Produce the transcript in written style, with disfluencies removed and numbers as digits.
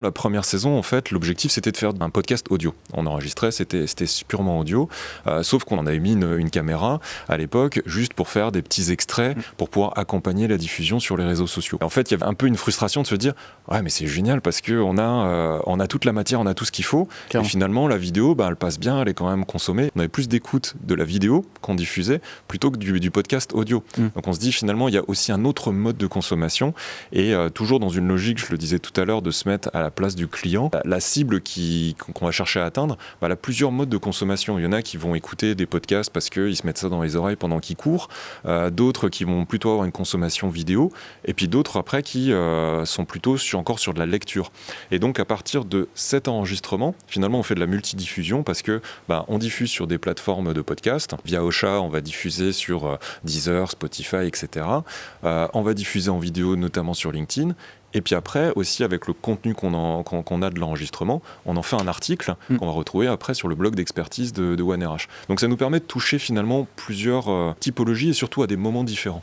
La première saison, en fait, l'objectif, c'était de faire un podcast audio. On enregistrait, c'était purement audio, sauf qu'on en avait mis une caméra à l'époque, juste pour faire des petits extraits, pour pouvoir accompagner la diffusion sur les réseaux sociaux. En fait, il y avait un peu une frustration de se dire « Ouais, mais c'est génial parce qu'on a toute la matière, on a tout ce qu'il faut. » Et finalement, la vidéo, elle passe bien, elle est quand même consommée. On avait plus d'écoute de la vidéo qu'on diffusait plutôt que du podcast audio. Donc on se dit, finalement, il y a aussi un autre mode de consommation et toujours dans une logique, je le disais tout à l'heure, de se mettre à la place du client. La cible qu'on va chercher à atteindre, elle a plusieurs modes de consommation. Il y en a qui vont écouter des podcasts parce qu'ils se mettent ça dans les oreilles pendant qu'ils courent, d'autres qui vont plutôt avoir une consommation vidéo, et puis d'autres après qui sont plutôt encore sur de la lecture. Et donc à partir de cet enregistrement, finalement on fait de la multidiffusion parce que on diffuse sur des plateformes de podcast. Via Ocha, on va diffuser sur Deezer, Spotify, etc. On va diffuser en vidéo notamment sur LinkedIn. Et puis après, aussi avec le contenu qu'on a de l'enregistrement, on en fait un article qu'on va retrouver après sur le blog d'expertise de OneRH. Donc ça nous permet de toucher finalement plusieurs typologies et surtout à des moments différents.